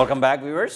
Welcome back viewers.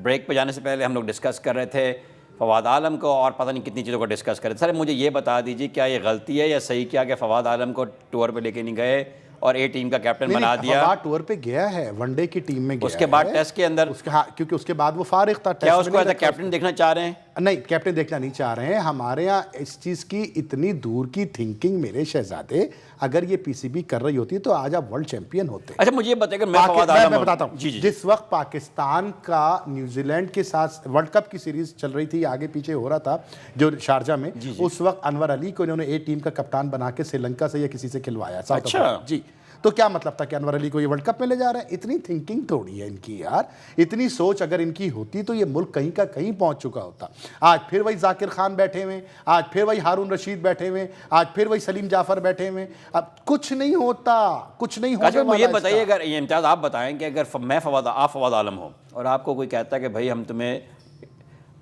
Break پہ جانے سے پہلے ہم لوگ ڈسکس کر رہے تھے فواد عالم کو اور پتہ نہیں کتنی چیزوں کو ڈسکس کر رہے تھے. سر مجھے یہ بتا دیجیے کیا یہ غلطی ہے یا صحیح کیا کہ فواد عالم کو ٹور پہ لے کے نہیں گئے اور اے ٹیم کا کیپٹن بنا دیا؟ فواد ٹور پہ گیا ہے, ون ڈے کی ٹیم میں گیا ہے. اس کے بعد ٹیسٹ کے اندر کیونکہ اس کے بعد وہ فارغ تھا. کیا اس کو ایز اے کیپٹن دیکھنا چاہ رہے ہیں؟ نہیں, کیپٹن دیکھنا نہیں چاہ رہے ہیں. ہمارے ہاں اس چیز کی اتنی دور کی تھنکنگ میرے شہزادے, اگر یہ پی سی بی کر رہی ہوتی تو آج آپ ورلڈ چیمپئن ہوتے. اچھا مجھے یہ بتائیے کہ میں بتاتا ہوں, جس وقت پاکستان کا نیوزی لینڈ کے ساتھ ورلڈ کپ کی سیریز چل رہی تھی, آگے پیچھے ہو رہا تھا جو شارجہ میں, اس وقت انور علی کو انہوں نے اے ٹیم کا کپتان بنا کے سری لنکا سے یا کسی سے کھلوایا. اچھا جی, تو کیا مطلب تھا کہ انور علی کو یہ ورلڈ کپ میں لے جا رہے ہیں؟ اتنی تھنکنگ تھوڑی ہے ان کی یار. اتنی سوچ اگر ان کی ہوتی تو یہ ملک کہیں کا کہیں پہنچ چکا ہوتا. آج پھر وہی ذاکر خان بیٹھے ہوئے, آج پھر وہی ہارون رشید بیٹھے ہوئے, آج پھر وہی سلیم جعفر بیٹھے ہوئے. اب کچھ نہیں ہوتا, کچھ نہیں ہوتا. اچھا مجھے بتائیے, اگر یہ امتیاز آپ بتائیں کہ اگر میں آپ فواد عالم ہوں اور آپ کو کوئی کہتا ہے کہ بھائی ہم تمہیں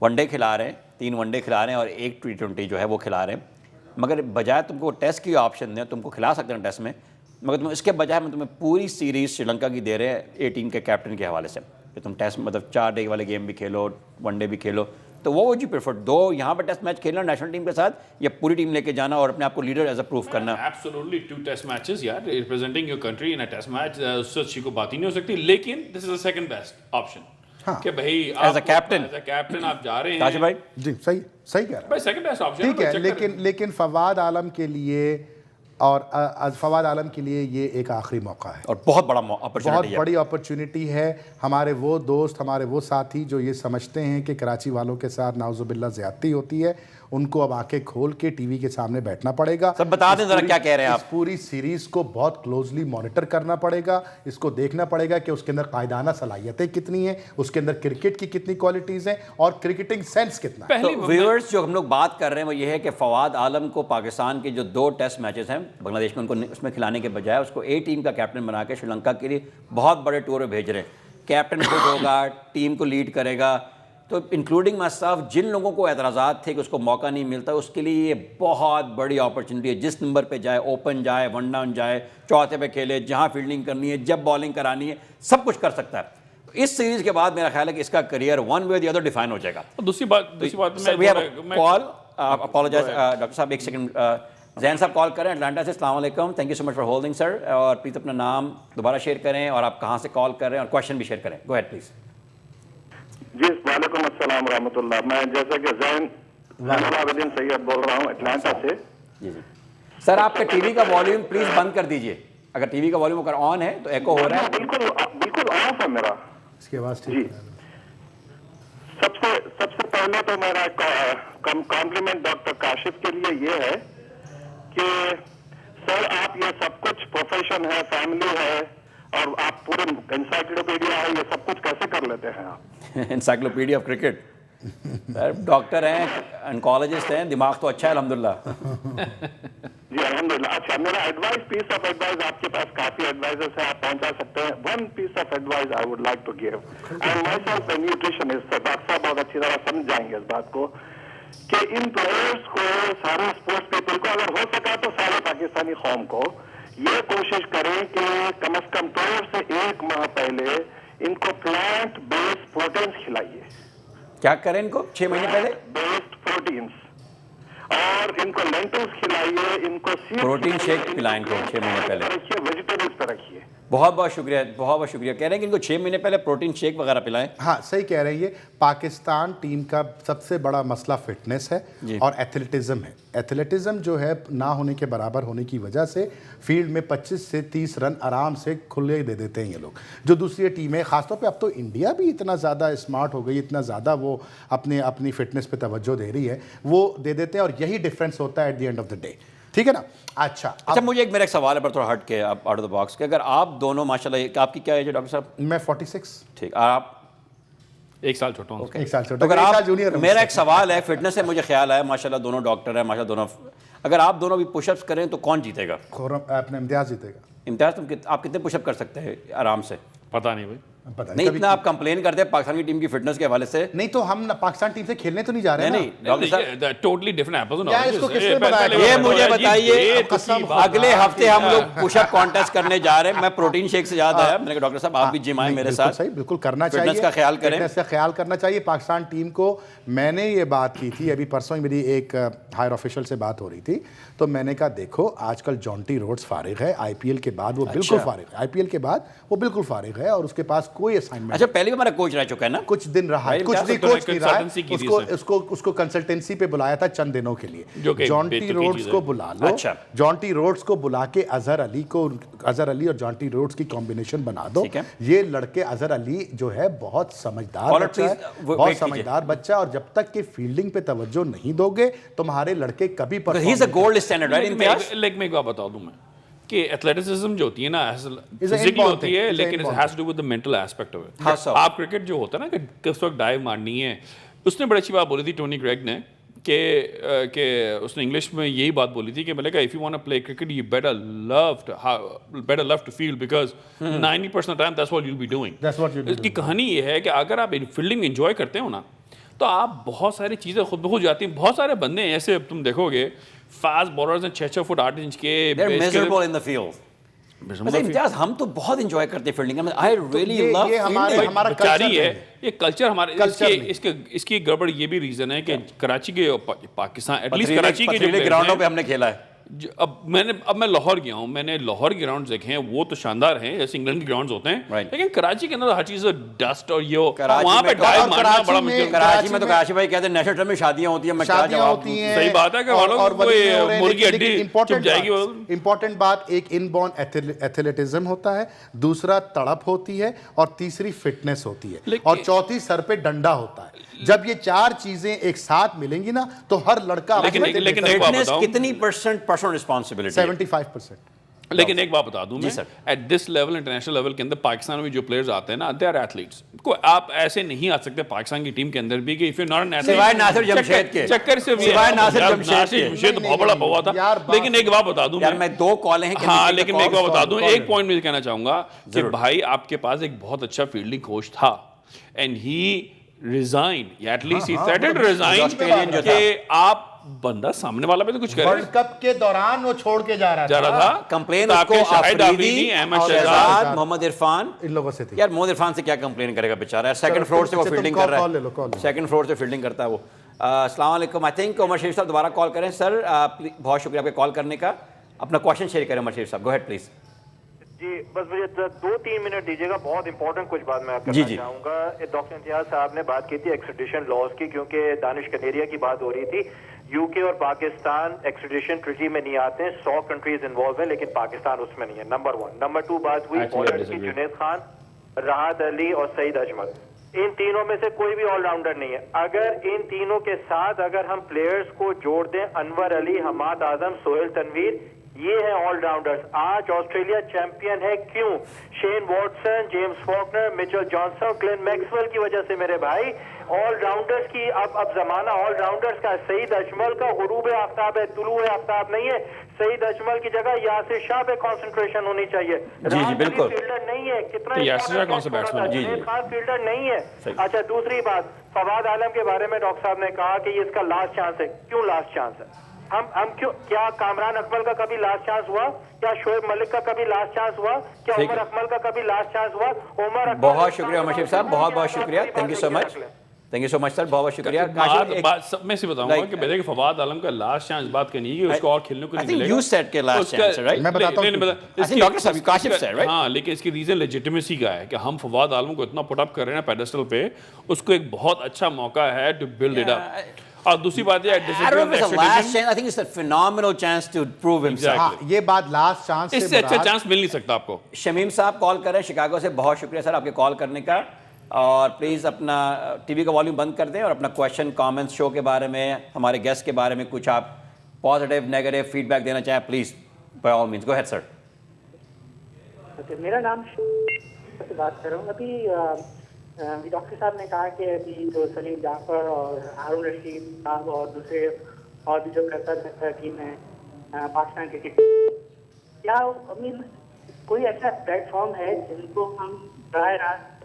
ون ڈے کھلا رہے ہیں, 3 ون ڈے کھلا رہے ہیں اور 1 T20 جو ہے وہ کھلا رہے ہیں, مگر بجائے تم کو ٹیسٹ کی آپشن دیں, تم کو کھلا سکتے ہیں ٹیسٹ میں, مگر تم اس کے بجائے میں تمہیں پوری سیریز سری لنکا کی دے رہے ہیں اے ٹیم کے کیپٹن کے حوالے سے کہ تم ٹیسٹ مطلب 4 ڈے والے گیم بھی کھیلو, ون ڈے بھی کھیلو, تو وہ وڈ یو پریفر دو یہاں پہ ٹیسٹ میچ کھیلنا نیشنل ٹیم کے ساتھ یا پوری ٹیم لے کے جانا اور اپنے آپ کو لیڈر ایز اے پروف کرنا؟ ایبسولوٹلی 2 ٹیسٹ میچز یار, representing your country in a test match, اس سے اچھی کو بات ہی نہیں ہو سکتی. لیکن this is a second best option کہ بھائی ایز اے کیپٹن آپ جا رہے ہیں. تاج بھائی جی صحیح کہہ رہے ہیں, بھائی سیکنڈ بیسٹ آپشن ٹھیک ہے. لیکن فواد عالم کے لیے اور فواد عالم کے لیے یہ ایک آخری موقع ہے اور بہت بڑا بہت بڑی اپرچونٹی ہے. ہمارے وہ دوست, ہمارے وہ ساتھی جو یہ سمجھتے ہیں کہ کراچی والوں کے ساتھ نعوذ باللہ زیادتی ہوتی ہے, ان کو اب آنکھیں کھول کے ٹی وی کے سامنے بیٹھنا پڑے گا. سب بتا دیں ذرا کیا کہہ رہے ہیں آپ. اس پوری سیریز کو بہت کلوزلی مانیٹر کرنا پڑے گا, اس کو دیکھنا پڑے گا کہ اس کے اندر قائدانہ صلاحیتیں کتنی ہیں, اس کے اندر کرکٹ کی کتنی کوالٹیز ہیں اور کرکٹنگ سینس کتنا ہے. تو ویورز جو ہم لوگ بات کر رہے ہیں وہ یہ ہے کہ فواد عالم کو پاکستان کے جو 2 ٹیسٹ میچز ہیں بنگلہ دیش میں, ان کو اس میں کھلانے کے بجائے اس کو اے ٹیم کا کیپٹن بنا کے سری لنکا کے لیے بہت بڑے ٹور پہ بھیج رہے ہیں. کیپٹن خود ہوگا, ٹیم کو لیڈ کرے گا, تو انکلوڈنگ مائی سیلف جن لوگوں کو اعتراضات تھے کہ اس کو موقع نہیں ملتا, اس کے لیے یہ بہت بڑی اپرچونٹی ہے. جس نمبر پہ جائے, اوپن جائے, ون ڈاؤن جائے, چوتھے پہ کھیلے, جہاں فیلڈنگ کرنی ہے, جب بالنگ کرانی ہے, سب کچھ کر سکتا ہے. اس سیریز کے بعد میرا خیال ہے کہ اس کا career one way the other define ہو جائے گا. دوسری بات میں کال اپالوجائز ڈاکٹر صاحب, ایک سیکنڈ, زین صاحب کال کریں اٹلانٹا سے. السلام علیکم, thank you so much for holding sir, اور پلیز اپنا نام دوبارہ شیئر کریں اور آپ کہاں سے کال کر رہے ہیں اور کویشچن بھی شیئر کریں. گو ہیڈ پلیز. جی وعلیکم السلام ورحمۃ اللہ. میں جیسے کہ زین العابدین سید بول رہا ہوں اٹلانٹا سے. جی جی سر, آپ کا ٹی وی کا والیوم پلیز بند کر دیجئے. اگر ٹی وی کا والیوم اگر آن ہے تو ایکو ہو رہا ہے. بالکل آف ہے میرا. اس کے بعد جی سب سے پہلے تو میرا کمپلیمنٹ ڈاکٹر کاشف کے لیے یہ ہے کہ سر آپ یہ سب کچھ پروفیشن ہے, فیملی ہے, اور آپ پورے انسائکلوپیڈیا ہے, یہ سب کچھ کیسے کر لیتے ہیں آپ؟ Encyclopedia of cricket. Sir doctor ہیں, انکالوجسٹ ہیں, دماغ تو اچھا ہے الحمدللہ. جی الحمدللہ. اچھا میرا ایڈوائز, پیس آف ایڈوائز, آپ کے پاس کافی ایڈوائزرس ہیں, آپ پہنچا سکتے ہیں. One piece of advice I would like to give, and myself a nutritionist. Doctor صاحب بہت اچھی طرح سمجھ جائیں گے اس بات کو کہ ان پلیئرس کو, سارے اسپورٹس پیپل کو, اگر ہو سکا تو سارے پاکستانی قوم کو یہ کوشش کریں کہ کم از کم طور سے 1 ماہ پہلے ان کو پلانٹ بیسڈ پروٹینس کھلائیے. کیا کریں ان کو 6 مہینے پہلے؟ بیسڈ پروٹینس, اور ان کو لینٹلز کھلائیے, ان کو پروٹین شیک پلائیں کو 6 مہینے پہلے. رکھیے, ویجیٹیبلز پہ رکھیے. بہت بہت شکریہ, بہت بہت شکریہ. کہہ رہے ہیں کہ ان کو 6 مہینے پہلے پروٹین شیک وغیرہ پلائیں. ہاں صحیح کہہ رہے ہیں. یہ پاکستان ٹیم کا سب سے بڑا مسئلہ فٹنس ہے اور ایتھلیٹزم ہے. ایتھلیٹزم جو ہے نہ ہونے کے برابر ہونے کی وجہ سے فیلڈ میں 25 سے 30 رن آرام سے کھلے دے دیتے ہیں یہ لوگ, جو دوسری ٹیمیں, خاص طور پہ اب تو انڈیا بھی اتنا زیادہ اسمارٹ ہو گئی, اتنا زیادہ وہ اپنی فٹنس پہ توجہ دے رہی ہے, وہ دے دیتے ہیں, اور یہی ڈفرینس ہوتا ہے at the end of the day. ٹھیک ہے نا. اچھا مجھے میرا ایک سوال ہے پر تھوڑا ہٹ کے آپ آؤٹ آف دا باکس, کہ اگر آپ دونوں ماشاءاللہ, آپ کی کیا ایج ہے ڈاکٹر صاحب؟ میں 46. ٹھیک, آپ 1 سال چھوٹا ہوں. 1 سال چھوٹا. اگر آپ, میرا ایک سوال ہے, فٹنس سے مجھے خیال آیا ماشاءاللہ دونوں ڈاکٹر ہیں ماشاءاللہ دونوں, اگر آپ دونوں بھی پش اپس کریں تو کون جیتے گا؟ اپنے امتیاز جیتے گا. امتیاز, آپ کتنے پش اپ کر سکتے ہیں آرام سے؟ پتہ نہیں بھائی. نہیں اتنا آپ کمپلین کرتے ہیں پاکستان کی ٹیم کی فٹنس کے حوالے سے. نہیں تو ہم پاکستان ٹیم سے کھیلنے تو نہیں جا رہے نہیں ڈاکٹر صاحب ٹوٹلی ڈفرنٹ ایپلز اینڈ کیا اس کو کس نے بتایا؟ یہ مجھے بتائیے اگلے ہفتے ہم لوگ پش اپ کانٹیسٹ کرنے جا رہے ہیں. میں پروٹین شیک سے یاد آیا, میں نے کہا ڈاکٹر صاحب آپ بھی جم آئیں میرے ساتھ. صحیح, بالکل کرنا چاہیے, فٹنس کا خیال کریں, فٹنس کا خیال کرنا چاہیے. پاکستان ٹیم کو میں نے یہ بات کی تھی ابھی پرسوں ہی, میری ایک ہائر آفیشل سے بات ہو رہی تھی, تو میں نے کہا دیکھو آج کل جونٹی روڈز فارغ ہے, آئی پی ایل کے بعد وہ بالکل فارغ ہے, آئی پی ایل کے بعد وہ بالکل فارغ ہے اور اس کے پاس کوئی اسائنمنٹ. اچھا پہلے بھی ہمارا کوچ رہ چکا ہے نا, کچھ دن رہا, کچھ نہیں کوچ نہیں رہا, اس کو کنسلٹنسی پہ بلایا تھا چند دنوں کے لیے. جونٹی روڈز کو بلا لو, جونٹی روڈز کو بلا کے اظہر علی اور جونٹی روڈز کی کمبینیشن بنا دو. یہ لڑکے, اظہر علی جو ہے بہت سمجھدار بچہ ہے, بہت سمجھدار بچہ ہے, اور جب تک کہ فیلڈنگ پہ توجہ نہیں دو گے تمہارے لڑکے کبھی ہی از a gold standard right Imtiaz. Leak میں ایک بتا دوں میں کہ ایتھلیٹسزم جو ہوتی ہے نا فزیکلی ہوتی ہے, لیکن it has to do with the mental aspect of it. آپ کرکٹ جو ہوتا ہے نا کہ اس وقت ڈائیو مارنی ہے, اس نے بڑی اچھی بات بولی تھی ٹونی گریگ نے, کہ اس نے انگلش میں یہی بات بولی تھی کہ میں نے کہا if you want to play cricket you better love to field because 90% time that's what you will be doing. اس کی کہانی یہ ہے کہ اگر آپ فیلڈنگ انجوائے کرتے ہو نا تو آپ بہت ساری چیزیں خود بخود جاتی ہیں. بہت سارے بندے ہیں ایسے تم دیکھو گے فاسٹ بالرز ہیں 6 فٹ 8 انچ کے, امتیاز ہم تو بہت انجوائے کرتے ہیں فیلڈنگ. آئی ریئلی لو ہمارا کلچر ہے, یہ کلچر ہمارے. اس کی گڑبڑ یہ بھی ریزن ہے کہ کراچی کے پاکستان ایٹ لیسٹ کراچی کے جو گراؤنڈوں پہ ہم نے کھیلا ہے. اب میں لاہور گیا ہوں, میں نے لاہور کے گراؤنڈ دیکھے ہیں, وہ تو شاندار ہیں جیسے انگلینڈ کے گراؤنڈز ہوتے ہیں, لیکن کراچی کے اندر ہر چیز ڈسٹ اور یہ وہاں پہ ڈائیو مارنا بڑا مشکل. کراچی میں تو کراچی بھائی کہتے ہیں نیشنل ٹیم میں شادیاں ہوتی ہیں, میں کیا جواب دوں. صحیح بات ہے کہ مرغی ہڈی چپ جائے گی. امپورٹنٹ بات, ایک ان بورن ایتھلیٹزم ہوتا ہے, دوسرا تڑپ ہوتی ہے, اور تیسری فٹنس ہوتی ہے, اور چوتھی سر پہ ڈنڈا ہوتا ہے. جب یہ چار چیزیں ایک ساتھ ملیں گی نا تو ہر لڑکا کتنی پرسنل رسپانسبلٹی 75%. لیکن ایک بات بتا دوں میں, at this level international level کے اندر پاکستان میں جو پلیئرز آتے ہیں نا دے آر ایتھلیٹس. آپ ایسے نہیں آ سکتے پاکستان کی ٹیم کے اندر بھی کہ if you not an athlete, سوائے ناصر جمشید کے, چکر سے سوائے ناصر جمشید تو بہت بڑا ہوا تھا. لیکن ایک بات بتا دوں میں, 2 کالیں ہیں, ہاں لیکن میں ایک بات بتا دوں, ایک پوائنٹ میں کہنا چاہوں گا کہ بھائی آپ کے پاس ایک بہت اچھا فیلڈنگ کوچ تھا اینڈ ہی ریزائن, یا at least he threatened resign کہ آپ بندہ سامنے والا پہ تو کچھ کرے. ورلڈ کپ کے دوران وہ چھوڑ کے جا رہا تھا. کمپلین اس کو آفریدی, احمد شہزاد, محمد عرفان, ان لوگوں سے تھی. یار محمد عرفان سے کیا کمپلین کرے گا بیچارہ, سیکنڈ فلور سے وہ فیلڈنگ کر رہا ہے, سیکنڈ فلور سے فیلڈنگ کرتا ہے وہ. السلام علیکم. آئی تھنک عمر شریف صاحب دوبارہ کال کریں. سر بہت شکریہ آپ کے کال کرنے کا, اپنا کوشچن شیئر کریں عمر شریف صاحب, گو ہیڈ پلیز. جی بس مجھے 2-3 منٹ دیجیے گا, بہت امپورٹنٹ کچھ بات میں کرنا چاہوں گا. ڈاکٹر امتیاز صاحب نے بات کی تھی ایکسٹریڈیشن لاز کی, کیونکہ دانش کنیریا کی بات ہو رہی تھی. یو کے اور پاکستان ایکسٹریڈیشن ٹریٹی میں نہیں آتے ہیں, 100 کنٹریز انوالو ہیں لیکن پاکستان اس میں نہیں ہے, نمبر 1. نمبر 2 بات ہوئی بالرز کی, جنید خان, راحت علی اور سعید اجمل, ان تینوں میں سے کوئی بھی آل راؤنڈر نہیں ہے. اگر ان تینوں کے ساتھ اگر ہم پلیئرز کو جوڑ دیں, انور علی, حماد اعظم, سہیل تنویر, یہ ہیں آل راؤنڈرز. آج آسٹریلیا چیمپئن ہے کیوں؟ Shane Watson, James Faulkner, Mitchell Johnson, Glenn Maxwell کی وجہ سے میرے بھائی. آل راؤنڈرز کی اب زمانہ آل راؤنڈرز کا. سعید اجمل کا غروب آفتاب ہے, طلوع آفتاب نہیں ہے. سعید اجمل کی جگہ یاسر شاہ پہ کانسنٹریشن ہونی چاہیے. جی بالکل, فیلڈر نہیں ہے, کتنا یاسر شاہ کون سا بیٹسمین, جی خاص فیلڈر نہیں ہے. اچھا دوسری بات, فواد عالم کے بارے میں ڈاکٹر صاحب نے کہا کہ یہ اس کا لاسٹ چانس ہے. کیوں لاسٹ چانس ہے؟ ہم کیوں, کیا کامران اکمل کا کبھی لاسٹ چانس ہوا؟ کیا شعیب ملک کا کبھی لاسٹ چانس ہوا؟ کیا عمر اکمل کا کبھی لاسٹ چانس ہوا؟ عمر اکمل. بہت شکریہ عمر شریف صاحب, بہت بہت شکریہ, thank you so much, thank you so much sir, بہت بہت شکریہ. میں سے بتاؤں گا کہ میں کہ فواد عالم کا لاسٹ چانس بات کرنی ہے کہ اس کو اور کھیلنے کو نہیں ملے گا. یو سیڈ کہ لاسٹ چانس ہے رائٹ, میں بتاتا ہوں ڈاکٹر صاحب کاشف سر رائٹ. ہاں لیکن اس کی ریزن لیجیٹیمیسی کا ہے کہ ہم فواد عالم کو اتنا پٹ اپ کر رہے ہیں پیڈسٹل پہ, اس کو ایک بہت اچھا موقع ہے ٹو بلڈ اٹ اپ. اور دوسری بات یہ یہ بات لاسٹ چانس, اس سے اچھا چانس مل نہیں سکتا آپ کو. شمیم صاحب کال کر رہے ہیں شکاگو سے, بہت شکریہ سر آپ کے کال کرنے کا, اور پلیز اپنا ٹی وی کا والیوم بند کر دیں, اور اپنا کویشچن کامنٹس شو کے بارے میں, ہمارے گیسٹ کے بارے میں کچھ آپ پازیٹیو نیگیٹو فیڈ بیک دینا چاہیں please by all means go ahead sir. میرا نام سے بات کر رہا ہوں. ابھی ڈاکٹر صاحب نے کہا کہ ابھی جو سلیم جعفر اور ہارون رشید صاحب اور دوسرے اور بھی جو کرتا ٹیم ہے پاکستان کرکٹ, کیا کوئی ایسا پلیٹ فارم ہے جن کو ہم براہ راست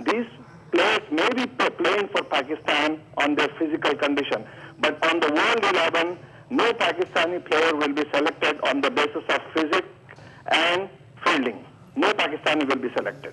these players may be playing for Pakistan on their physical condition, but on the World 11, no Pakistani player will be selected on the basis of physics and fielding. No Pakistani will be selected.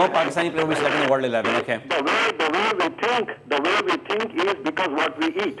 no Pakistani player will be selected in the World 11. Okay. The way we think is because what we eat.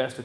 best.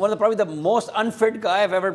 one of probably the most unfit guy I've ever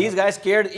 these guys cared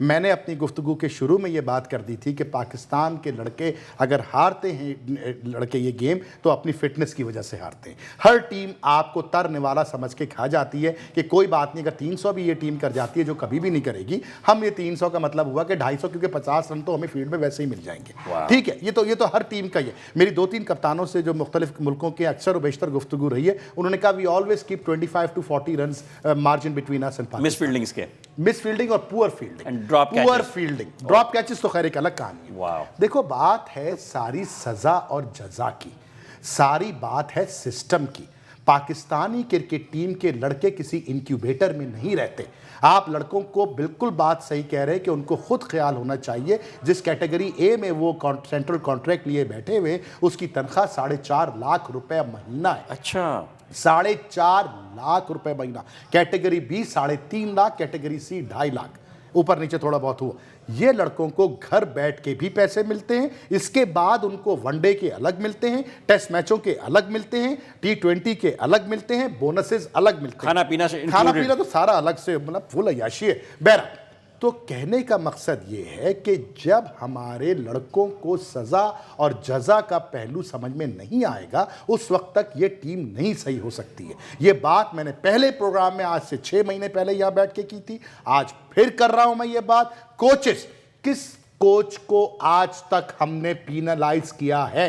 میں نے اپنی گفتگو کے شروع میں یہ بات کر دی تھی کہ پاکستان کے لڑکے اگر ہارتے ہیں لڑکے یہ گیم تو اپنی فٹنس کی وجہ سے ہارتے ہیں. ہر ٹیم آپ کو تر نوالا سمجھ کے کھا جاتی ہے کہ کوئی بات نہیں, اگر 300 بھی یہ ٹیم کر جاتی ہے جو کبھی بھی نہیں کرے گی, ہم یہ 300 کا مطلب ہوا کہ 250 کیونکہ 50 رن تو ہمیں فیلڈ میں ویسے ہی مل جائیں گے. ٹھیک ہے, یہ تو ہر ٹیم کا ہی ہے. میری 2-3 کپتانوں سے جو مختلف ملکوں کے اکثر و بیشتر گفتگو رہی ہے, انہوں نے کہا we always keep 25 to 40 runs margin between us and misfieldings کے مس فیلڈنگ اور پور فیلڈنگ, پور فیلڈنگ, ڈراپ کیچز تو خیر ایک الگ کہانی ہے. دیکھو بات ہے ساری سزا اور جزا کی, ساری بات ہے سسٹم کی. پاکستانی کرکٹ ٹیم کے لڑکے کسی انکیوبیٹر میں نہیں رہتے. آپ لڑکوں کو بالکل بات صحیح کہہ رہے کہ ان کو خود خیال ہونا چاہیے. جس کیٹیگری اے میں وہ سینٹرل کانٹریکٹ لیے بیٹھے ہوئے, اس کی تنخواہ 4.5 لاکھ روپے مہینہ ہے. اچھا, 4.5 لاکھ روپے مہینہ. کیٹیگری بی 3.5 لاکھ, کیٹیگری سی 2.5 لاکھ, اوپر نیچے تھوڑا بہت ہوا. یہ لڑکوں کو گھر بیٹھ کے بھی پیسے ملتے ہیں, اس کے بعد ان کو ون ڈے کے الگ ملتے ہیں, ٹیسٹ میچوں کے الگ ملتے ہیں, T20 کے الگ ملتے ہیں, بونسز الگ ملتے ہیں, کھانا پینا تو سارا الگ سے, مطلب فل عیاشی ہے. بہرحال تو کہنے کا مقصد یہ ہے کہ جب ہمارے لڑکوں کو سزا اور جزا کا پہلو سمجھ میں نہیں آئے گا, اس وقت تک یہ ٹیم نہیں صحیح ہو سکتی ہے. یہ بات میں نے پہلے پروگرام میں آج سے 6 مہینے پہلے یہاں بیٹھ کے کی تھی, آج پھر کر رہا ہوں میں یہ بات. کوچز, کس کوچ کو آج تک ہم نے پینلائز کیا ہے؟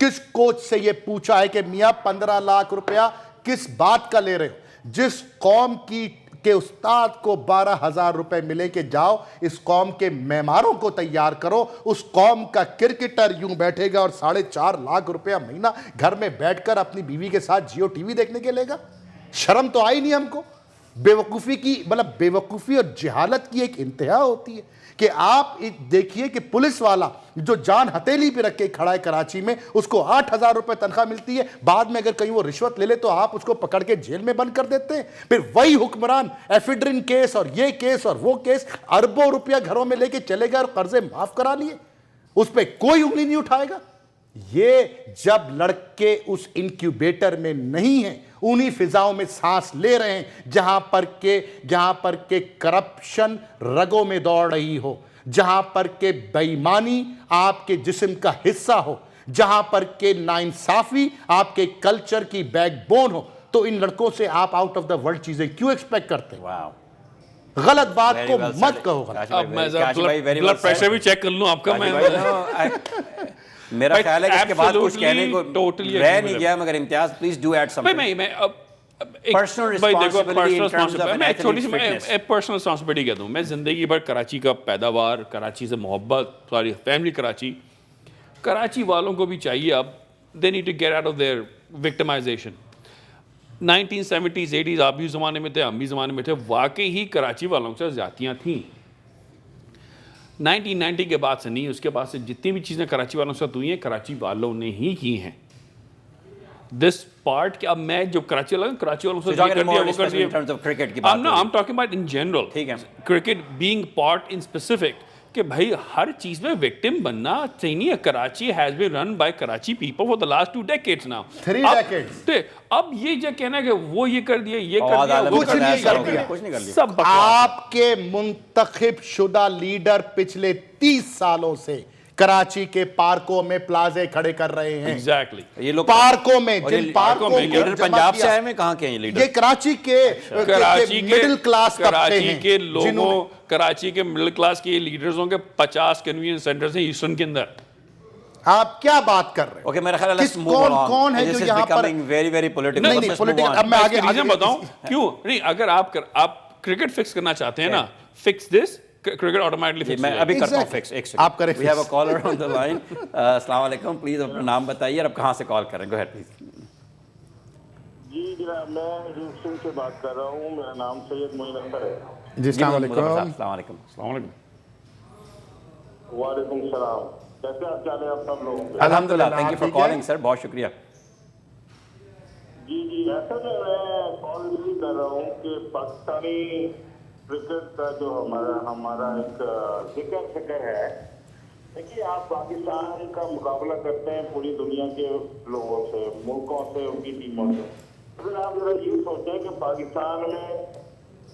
کس کوچ سے یہ پوچھا ہے کہ میاں 15 لاکھ روپیہ کس بات کا لے رہے ہو؟ جس قوم کی کہ استاد کو 12,000 روپے ملے کہ جاؤ اس قوم کے معماروں کو تیار کرو, اس قوم کا کرکٹر یوں بیٹھے گا اور 4.5 لاکھ روپیہ مہینہ گھر میں بیٹھ کر اپنی بیوی کے ساتھ جیو ٹی وی دیکھنے کے لے گا؟ شرم تو آئی نہیں ہم کو. بیوقوفی کی, مطلب بیوقوفی اور جہالت کی ایک انتہا ہوتی ہے کہ آپ دیکھیے کہ پولیس والا جو جان ہتھیلی پہ رکھ کے کھڑا ہے کراچی میں, اس کو 8,000 روپے تنخواہ ملتی ہے, بعد میں اگر کہیں وہ رشوت لے لے تو آپ اس کو پکڑ کے جیل میں بند کر دیتے ہیں. پھر وہی حکمران ایفیڈرن کیس اور یہ کیس اور وہ کیس, اربوں روپیہ گھروں میں لے کے چلے گئے اور قرضے معاف کرا لیے, اس پہ کوئی انگلی نہیں اٹھائے گا. یہ جب لڑکے اس انکیوبیٹر میں نہیں ہیں, انہی فضاؤں میں سانس لے رہے ہیں جہاں پر کہ کرپشن رگوں میں دوڑ رہی ہو, جہاں پر کہ بے ایمانی آپ کے جسم کا حصہ ہو, جہاں پر کہ ناانصافی آپ کے کلچر کی بیک بون ہو, تو ان لڑکوں سے آپ آؤٹ آف دا ورلڈ چیزیں کیوں ایکسپیکٹ کرتے ہیں؟ غلط بات کو مت کہو. اب میں بلڈ پریشر بھی چیک کر لوں آپ کا. میرا خیال ہے کہ اس کے بعد کچھ کہنے کو رہ نہیں گیا, مگر Imtiaz please do add something. میں personal responsibility in terms of میں چھوٹی سی پرسنل رسپانسبلٹی کہتا ہوں. میں زندگی بھر کراچی کا پیداوار, کراچی سے محبت, ساری فیملی کراچی والوں کو بھی چاہیے اب they need to get out of their victimization. 1970s 80s آپ بھی زمانے میں تھے, ہم بھی زمانے میں تھے, واقعی ہی کراچی والوں سے زیادتیاں تھیں. 1990 کے بعد سے نہیں, اس کے بعد سے جتنی بھی چیزیں کراچی والوں سے ہوئی ہیں کراچی والوں نے ہی کی ہیں. دس پارٹ کہ اب میں جو کراچی والوں سے کر دیا وہ کر دیا. I'm talking about in general. Cricket being part in specific کہ بھائی ہر چیز میں وکٹم بننا صحیح نہیں ہے. Karachi has been run by Karachi people for the last 2 decades now. 3 decades. اب یہ جو کہنا ہے کہ وہ یہ کر دیا, یہ کر دیا, وہ کر دیا, سب آپ کے منتخب شدہ لیڈر پچھلے 30 سالوں سے کراچی کے پارکوں میں پلازے کھڑے کر رہے ہیں. ایگزیکٹلی, یہ لوگ پارکوں میں, جن پارکوں میں لیڈر پنجاب سے آئے ہیں, کہاں کے ہیں لیڈر؟ یہ کراچی کے مڈل کلاس طبقے ہیں, کے لوگوں, کراچی کے مڈل کلاس کے لیڈرزوں کے 50 کنوینس سینٹرز ہیں ایسٹرن کے اندر. آپ کیا بات کر رہے ہیں؟ اوکے, میرا خیال ہے کون ہے جو یہاں پر ویری ویری پولیٹیکل. نہیں پولیٹیکل, اب میں آگے بتاؤں کیوں نہیں. اگر آپ کرکٹ فکس کرنا چاہتے ہیں نا, fix this, cricket automatically fix. میں ابھی کرتا ہوں فکس. ایک سیکنڈ, آپ کریں. We have a caller on the line. السلام علیکم, پلیز اپنا نام بتائیے اور اب کہاں سے کال کر رہے ہیں. گو ہیڈ پلیز. جی جناب, میں ہیوسٹن سے بات کر رہا ہوں, میرا نام سید معین اختر ہے. جی السلام علیکم. السلام علیکم. السلام علیکم. وعلیکم السلام. کیسے آپ چل رہے ہیں آپ سب لوگ؟ الحمدللہ, تھینک یو فار کالنگ سر, بہت شکریہ. جی ایسا میں کال بھی کر رہا ہوں کہ پاکستانی کرکٹ کا جو ہمارا ایک ذکر فکر ہے. دیکھیے, آپ پاکستان کا مقابلہ کرتے ہیں پوری دنیا کے لوگوں سے, ملکوں سے, ان کی ٹیموں سے. اگر آپ ذرا یہ سوچیں کہ پاکستان میں